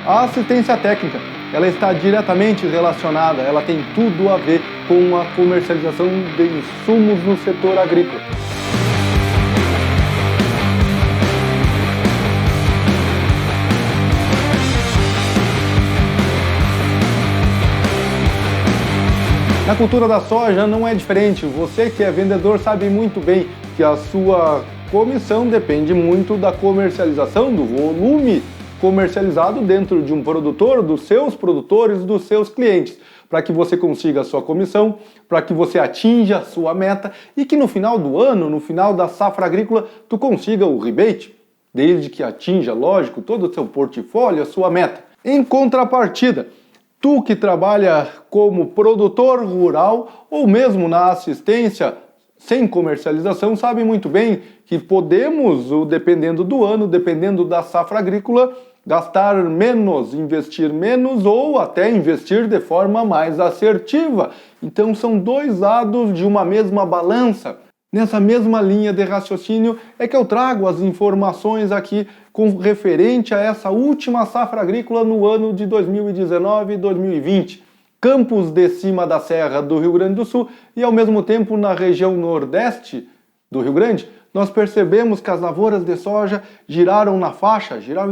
A assistência técnica, ela está diretamente relacionada, ela tem tudo a ver com a comercialização de insumos no setor agrícola. Na cultura da soja não é diferente. Você que é vendedor sabe muito bem que a sua comissão depende muito da comercialização, do volume comercializado dentro de um produtor, dos seus produtores, dos seus clientes, para que você consiga a sua comissão, para que você atinja a sua meta e que no final do ano, no final da safra agrícola, tu consiga o rebate, desde que atinja, lógico, todo o seu portfólio, a sua meta. Em contrapartida, tu que trabalha como produtor rural ou mesmo na assistência sem comercialização, sabe muito bem que podemos, dependendo do ano, dependendo da safra agrícola, gastar menos, investir menos ou até investir de forma mais assertiva. Então são dois lados de uma mesma balança. Nessa mesma linha de raciocínio é que eu trago as informações aqui com referente a essa última safra agrícola no ano de 2019 e 2020. Campos de cima da serra do Rio Grande do Sul e ao mesmo tempo na região nordeste do Rio Grande, nós percebemos que as lavouras de soja giraram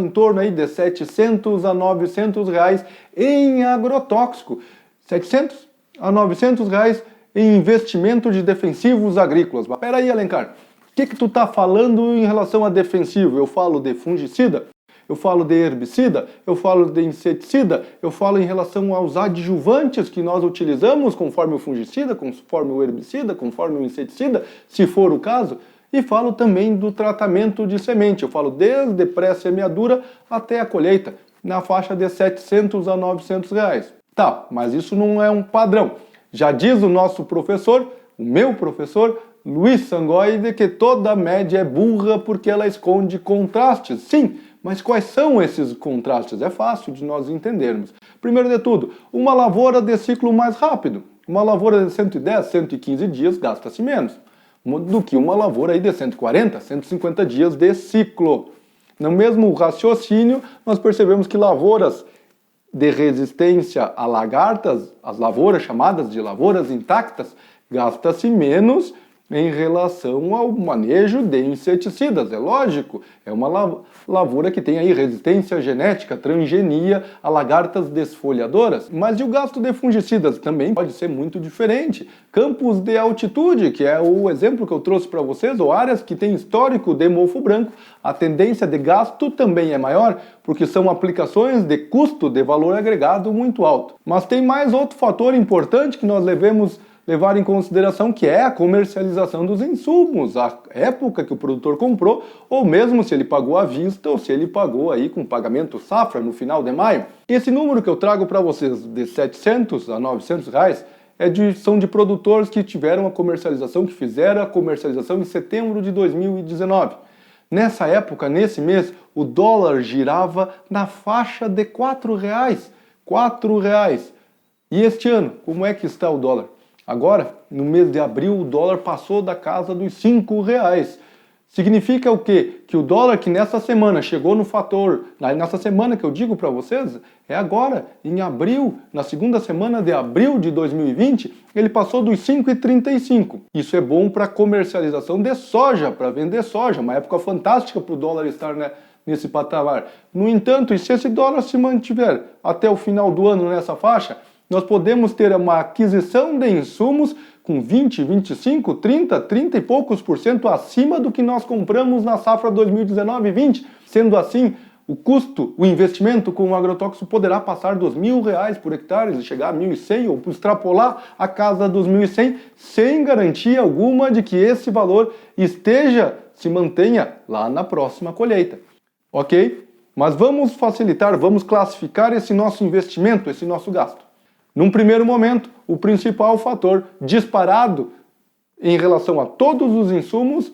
em torno aí de 700 a 900 reais em agrotóxico. 700 a 900 reais em investimento de defensivos agrícolas. Mas peraí, Alencar, o que tu tá falando em relação a defensivo? Eu falo de fungicida? Eu falo de herbicida? Eu falo de inseticida? Eu falo em relação aos adjuvantes que nós utilizamos conforme o fungicida, conforme o herbicida, conforme o inseticida, se for o caso? E falo também do tratamento de semente. Eu falo desde pré-semeadura até a colheita, na faixa de 700 a 900 reais. Tá, mas isso não é um padrão. Já diz o nosso professor, o meu professor, Luiz Sangoide, que toda média é burra porque ela esconde contrastes. Sim, mas quais são esses contrastes? É fácil de nós entendermos. Primeiro de tudo, uma lavoura de ciclo mais rápido. Uma lavoura de 110, 115 dias gasta-se menos do que uma lavoura aí de 140, 150 dias de ciclo. No mesmo raciocínio, nós percebemos que lavouras de resistência a lagartas, as lavouras chamadas de lavouras intactas, gasta-se menos em relação ao manejo de inseticidas. É lógico, é uma lavoura que tem aí resistência genética, transgenia a lagartas desfolhadoras. Mas e o gasto de fungicidas? Também pode ser muito diferente. Campos de altitude, que é o exemplo que eu trouxe para vocês, ou áreas que têm histórico de mofo branco, a tendência de gasto também é maior, porque são aplicações de custo de valor agregado muito alto. Mas tem mais outro fator importante que nós devemos levar em consideração, que é a comercialização dos insumos, a época que o produtor comprou, ou mesmo se ele pagou à vista ou se ele pagou aí com pagamento safra no final de maio. Esse número que eu trago para vocês de 700 a 900 reais são de produtores que tiveram a comercialização, que fizeram a comercialização em setembro de 2019. Nessa época, nesse mês, o dólar girava na faixa de R$4. R$4. E este ano, como é que está o dólar? Agora, no mês de abril, o dólar passou da casa dos R$5. Significa o quê? Que o dólar que nessa semana chegou no fator, nessa semana que eu digo para vocês, é agora, em abril, na segunda semana de abril de 2020, ele passou dos 5,35. Isso é bom para comercialização de soja, para vender soja, uma época fantástica para o dólar estar nesse patamar. No entanto, e se esse dólar se mantiver até o final do ano nessa faixa, nós podemos ter uma aquisição de insumos com 20, 25, 30, 30 e poucos por cento acima do que nós compramos na safra 2019-20. Sendo assim, o custo, o investimento com o agrotóxico poderá passar dos R$1.000 por hectare, chegar a 1.100 ou extrapolar a casa dos 1.100, sem garantia alguma de que esse valor se mantenha lá na próxima colheita. Ok? Mas vamos facilitar, vamos classificar esse nosso investimento, esse nosso gasto. Num primeiro momento, o principal fator disparado em relação a todos os insumos,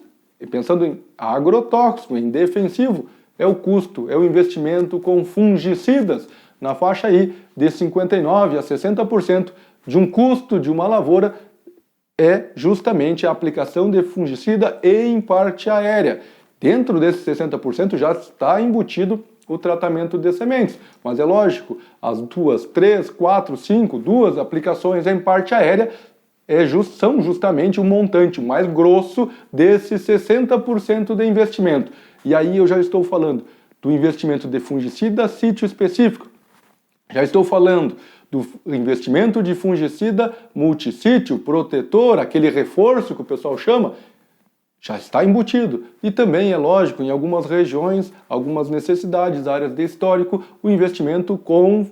pensando em agrotóxico, em defensivo, é o custo, é o investimento com fungicidas, na faixa aí de 59% a 60% de um custo de uma lavoura é justamente a aplicação de fungicida em parte aérea. Dentro desses 60% já está embutido o tratamento de sementes. Mas é lógico, as 2, 3, 4, 5, 2 aplicações em parte aérea são justamente o montante mais grosso desse 60% de investimento. E aí eu já estou falando do investimento de fungicida sítio específico. Já estou falando do investimento de fungicida multissítio, protetor, aquele reforço que o pessoal chama, já está embutido. E também, é lógico, em algumas regiões, algumas necessidades, áreas de histórico, o investimento com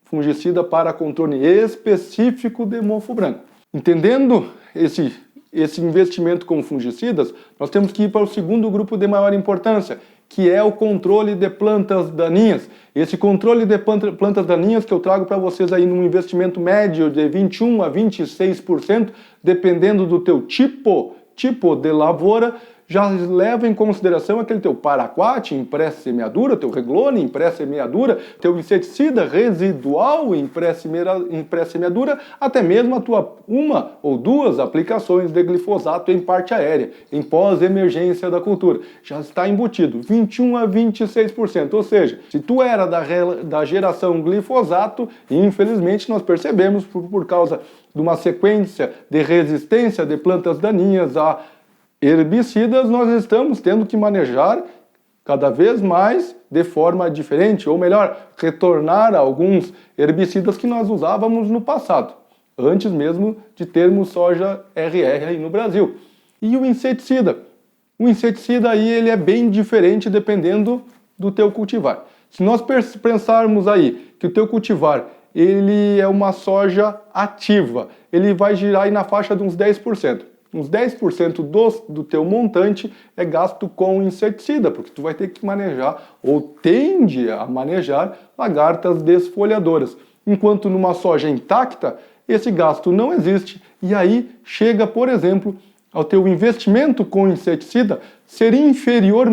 fungicida para controle específico de mofo branco. Entendendo esse investimento com fungicidas, nós temos que ir para o segundo grupo de maior importância, que é o controle de plantas daninhas. Esse controle de plantas daninhas que eu trago para vocês aí num investimento médio de 21 a 26%, dependendo do teu tipo de lavoura, já leva em consideração aquele teu paraquat em pré-semeadura, teu reglone em pré-semeadura, teu inseticida residual em pré-semeadura, até mesmo a tua 1 ou 2 aplicações de glifosato em parte aérea, em pós-emergência da cultura. Já está embutido 21 a 26%, ou seja, se tu era da geração glifosato, infelizmente nós percebemos por causa de uma sequência de resistência de plantas daninhas a herbicidas, nós estamos tendo que manejar cada vez mais de forma diferente, ou melhor, retornar a alguns herbicidas que nós usávamos no passado, antes mesmo de termos soja RR aí no Brasil. E o inseticida? O inseticida aí ele é bem diferente dependendo do teu cultivar. Se nós pensarmos aí que o teu cultivar ele é uma soja ativa, ele vai girar aí na faixa de uns 10%. Uns 10% do teu montante é gasto com inseticida, porque tu vai ter que manejar, ou tende a manejar, lagartas desfolhadoras. Enquanto numa soja intacta, esse gasto não existe. E aí chega, por exemplo, ao teu investimento com inseticida ser inferior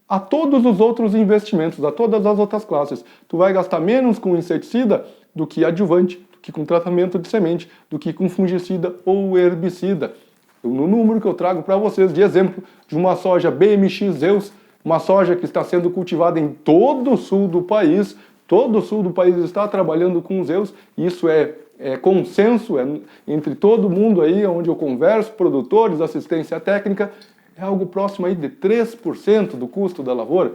a todos os outros investimentos, a todas as outras classes. Tu vai gastar menos com inseticida do que adjuvante, do que com tratamento de semente, do que com fungicida ou herbicida. No número que eu trago para vocês de exemplo de uma soja BMX Zeus, uma soja que está sendo cultivada em todo o sul do país está trabalhando com Zeus, isso é consenso entre todo mundo aí, onde eu converso, produtores, assistência técnica, é algo próximo aí de 3% do custo da lavoura.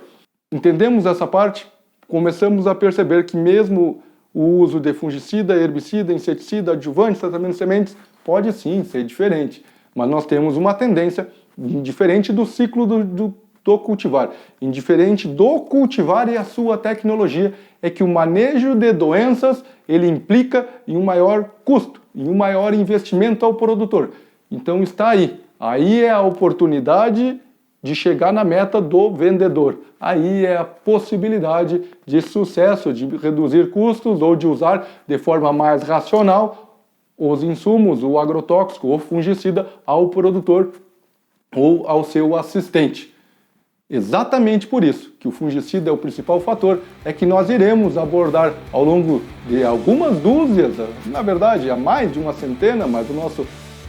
Entendemos essa parte? Começamos a perceber que mesmo o uso de fungicida, herbicida, inseticida, adjuvante, tratamento de sementes, pode sim ser diferente. Mas nós temos uma tendência, indiferente do ciclo do cultivar, indiferente do cultivar e a sua tecnologia, é que o manejo de doenças ele implica em um maior custo, em um maior investimento ao produtor. Então está aí. Aí é a oportunidade de chegar na meta do vendedor. Aí é a possibilidade de sucesso, de reduzir custos ou de usar de forma mais racional os insumos, o agrotóxico ou fungicida ao produtor ou ao seu assistente. Exatamente por isso que o fungicida é o principal fator, é que nós iremos abordar ao longo de algumas dúzias, na verdade há mais de uma centena, mas o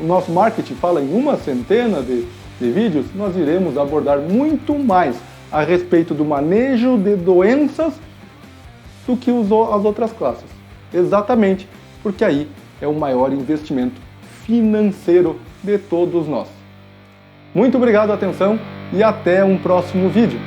nosso marketing fala em uma centena de vídeos, nós iremos abordar muito mais a respeito do manejo de doenças do que as outras classes. Exatamente, porque aí é o maior investimento financeiro de todos nós. Muito obrigado pela atenção e até um próximo vídeo.